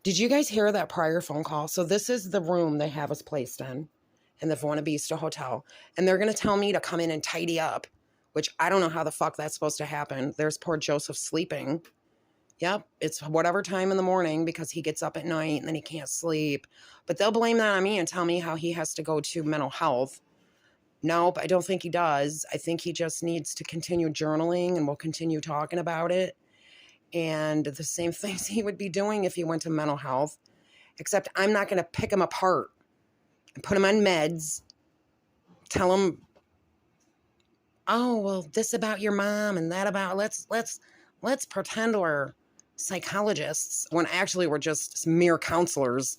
Did you guys hear that prior phone call? So this is the room they have us placed in the Buena Vista Hotel. And they're going to tell me to come in and tidy up, which I don't know how the fuck that's supposed to happen. There's poor Joseph sleeping. Yep, it's whatever time in the morning because he gets up at night and then he can't sleep. But they'll blame that on me and tell me how he has to go to mental health. Nope, I don't think he does. I think he just needs to continue journaling and we'll continue talking about it. And the same things he would be doing if he went to mental health, except I'm not going to pick him apart and put him on meds, tell him, oh, well, this about your mom and that about, let's pretend we're psychologists when actually we're just mere counselors.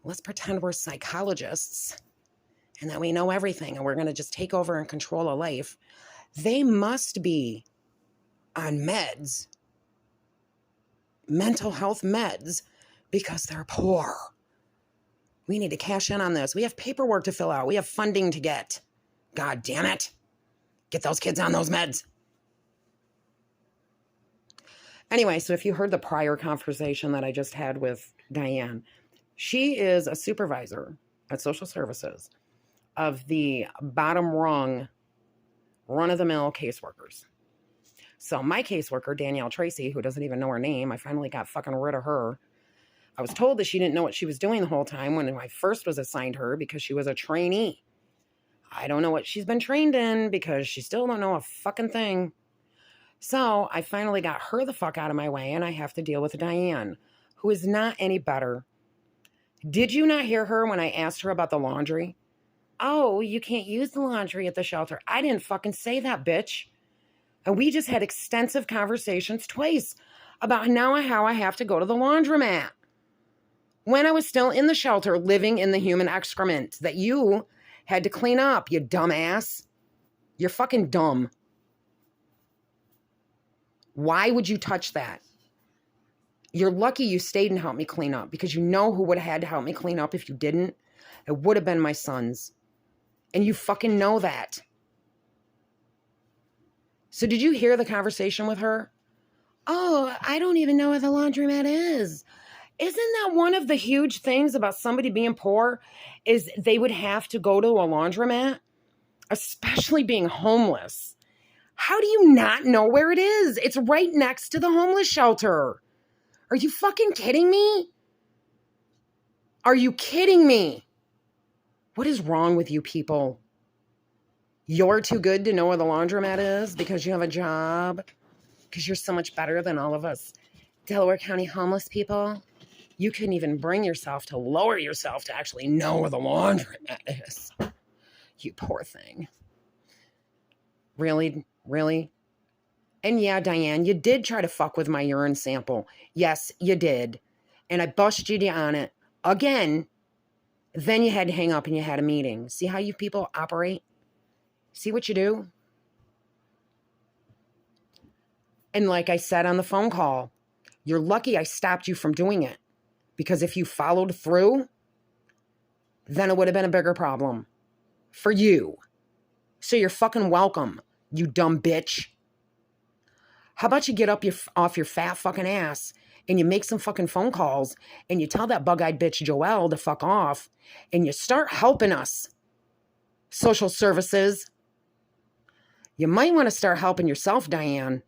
Let's pretend we're psychologists and that we know everything and we're going to just take over and control a life. They must be on meds, mental health meds, because they're poor. We need to cash in on this. We have paperwork to fill out. We have funding to get. God damn it. Get those kids on those meds. Anyway, so if you heard the prior conversation that I just had with Diane, she is a supervisor at social services of the bottom rung, run-of-the-mill caseworkers. So my caseworker, Danielle Tracy, who doesn't even know her name, I finally got fucking rid of her. I was told that she didn't know what she was doing the whole time when I first was assigned her because she was a trainee. I don't know what she's been trained in because she still don't know a fucking thing. So I finally got her the fuck out of my way and I have to deal with Diane, who is not any better. Did you not hear her when I asked her about the laundry? Oh, you can't use the laundry at the shelter. I didn't fucking say that, bitch. And we just had extensive conversations twice about now how I have to go to the laundromat. When I was still in the shelter living in the human excrement that you had to clean up, you dumbass. You're fucking dumb. Why would you touch that? You're lucky you stayed and helped me clean up because you know who would have had to help me clean up if you didn't? It would have been my sons. And you fucking know that. So did you hear the conversation with her? Oh, I don't even know where the laundromat is. Isn't that one of the huge things about somebody being poor is they would have to go to a laundromat, especially being homeless? How do you not know where it is? It's right next to the homeless shelter. Are you fucking kidding me? Are you kidding me? What is wrong with you people? You're too good to know where the laundromat is because you have a job? Because you're so much better than all of us Delaware County homeless people? You couldn't even bring yourself to lower yourself to actually know where the laundromat is. You poor thing. Really? Really? And yeah, Diane, you did try to fuck with my urine sample. Yes, you did. And I busted you on it again. Then you had to hang up and you had a meeting. See how you people operate? See what you do? And like I said on the phone call, you're lucky I stopped you from doing it. Because if you followed through, then it would have been a bigger problem. For you. So you're fucking welcome, you dumb bitch. How about you get up off your fat fucking ass and you make some fucking phone calls and you tell that bug-eyed bitch Joelle to fuck off and you start helping us. Social services. You might want to start helping yourself, Diane.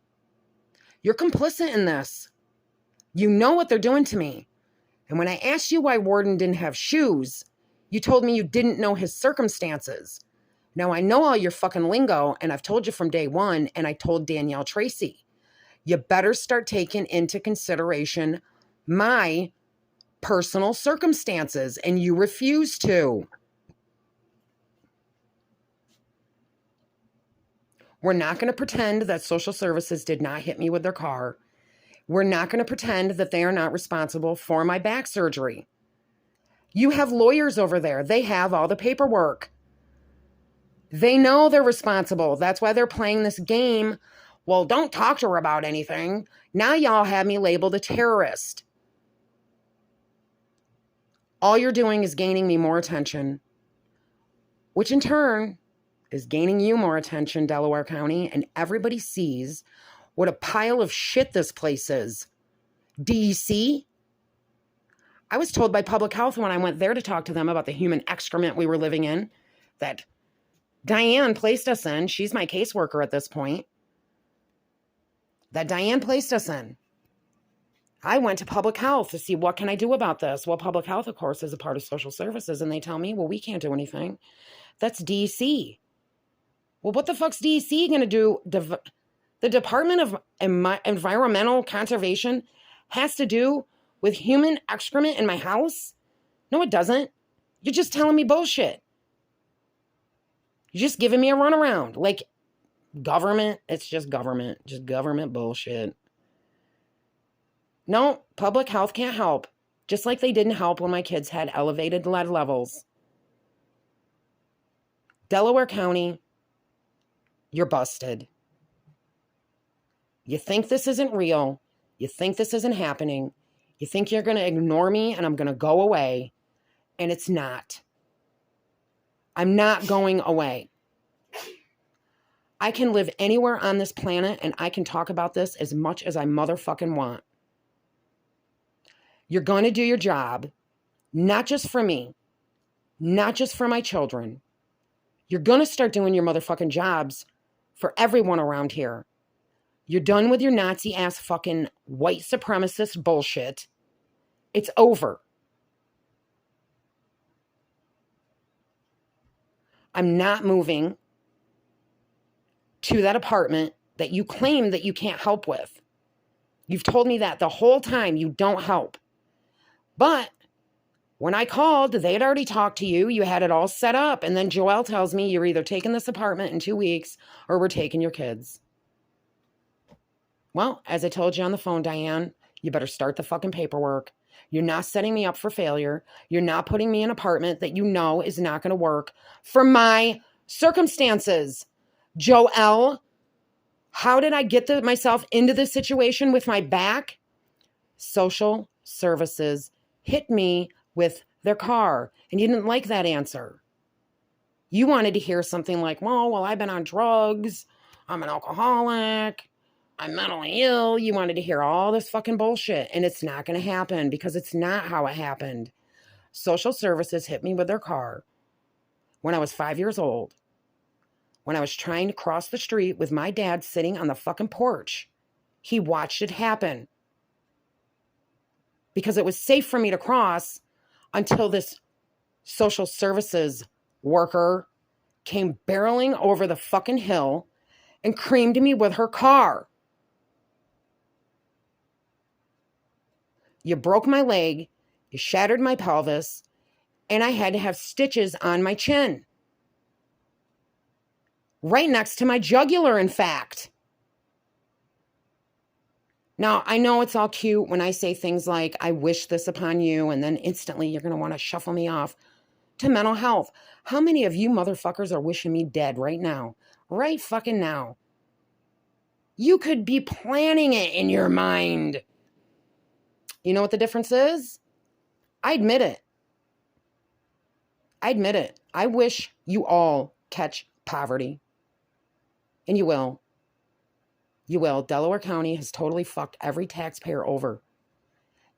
You're complicit in this. You know what they're doing to me. And when I asked you why Warden didn't have shoes, you told me you didn't know his circumstances. Now I know all your fucking lingo, and I've told you from day one, and I told Danielle Tracy, you better start taking into consideration my personal circumstances, and you refuse to. We're not going to pretend that social services did not hit me with their car. We're not going to pretend that they are not responsible for my back surgery. You have lawyers over there. They have all the paperwork. They know they're responsible. That's why they're playing this game. Well, don't talk to her about anything. Now y'all have me labeled a terrorist. All you're doing is gaining me more attention, which in turn is gaining you more attention, Delaware County, and everybody sees what a pile of shit this place is. DEC, I was told by public health when I went there to talk to them about the human excrement we were living in that Diane placed us in. She's my caseworker at this point. That Diane placed us in. I went to public health to see what can I do about this. Well, public health, of course, is a part of social services, and they tell me, well, we can't do anything. That's DC. Well, what the fuck's DC going to do? The Department of Environmental Conservation has to do with human excrement in my house? No, it doesn't. You're just telling me bullshit. You're just giving me a runaround. Like, government, it's just government bullshit. No, public health can't help. Just like they didn't help when my kids had elevated lead levels. Delaware County, you're busted. You think this isn't real. You think this isn't happening. You think you're going to ignore me and I'm going to go away. And it's not. I'm not going away. I can live anywhere on this planet and I can talk about this as much as I motherfucking want. You're going to do your job, not just for me, not just for my children. You're going to start doing your motherfucking jobs for everyone around here. You're done with your Nazi ass fucking white supremacist bullshit. It's over. I'm not moving to that apartment that you claim that you can't help with. You've told me that the whole time you don't help. But when I called, they had already talked to you. You had it all set up. And then Joelle tells me you're either taking this apartment in 2 weeks or we're taking your kids. Well, as I told you on the phone, Diane, you better start the fucking paperwork. You're not setting me up for failure. You're not putting me in an apartment that you know is not going to work for my circumstances. Joelle, how did I get myself into this situation with my back? Social services hit me with their car, and you didn't like that answer. You wanted to hear something like, well, I've been on drugs. I'm an alcoholic. I'm mentally ill. You wanted to hear all this fucking bullshit, and it's not going to happen because it's not how it happened. Social services hit me with their car when I was 5 years old, when I was trying to cross the street with my dad sitting on the fucking porch. He watched it happen because it was safe for me to cross until this social services worker came barreling over the fucking hill and creamed me with her car. You broke my leg, you shattered my pelvis, and I had to have stitches on my chin. Right next to my jugular, in fact. Now, I know it's all cute when I say things like, I wish this upon you, and then instantly you're going to want to shuffle me off to mental health. How many of you motherfuckers are wishing me dead right now? Right fucking now. You could be planning it in your mind. You know what the difference is? I admit it. I wish you all catch poverty. And you will. You will. Delaware County has totally fucked every taxpayer over.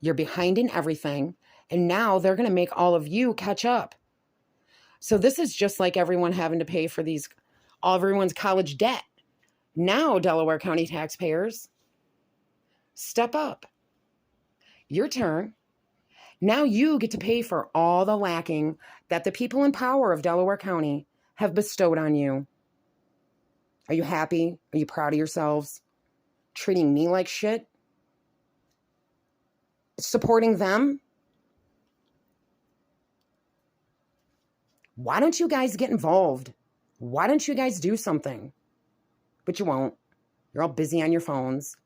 You're behind in everything, and now they're going to make all of you catch up. So this is just like everyone having to pay for everyone's college debt. Now, Delaware County taxpayers, step up. Your turn. Now you get to pay for all the lacking that the people in power of Delaware County have bestowed on you. Are you happy? Are you proud of yourselves? Treating me like shit? Supporting them? Why don't you guys get involved? Why don't you guys do something? But you won't. You're all busy on your phones.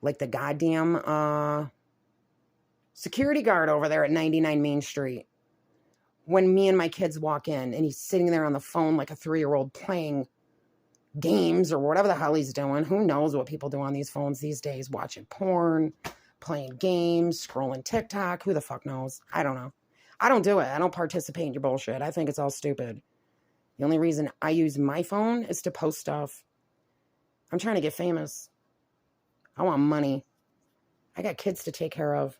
Like the goddamn security guard over there at 99 Main Street. When me and my kids walk in and he's sitting there on the phone like a 3-year-old playing games or whatever the hell he's doing. Who knows what people do on these phones these days? Watching porn, playing games, scrolling TikTok. Who the fuck knows? I don't know. I don't do it. I don't participate in your bullshit. I think it's all stupid. The only reason I use my phone is to post stuff. I'm trying to get famous. I want money. I got kids to take care of.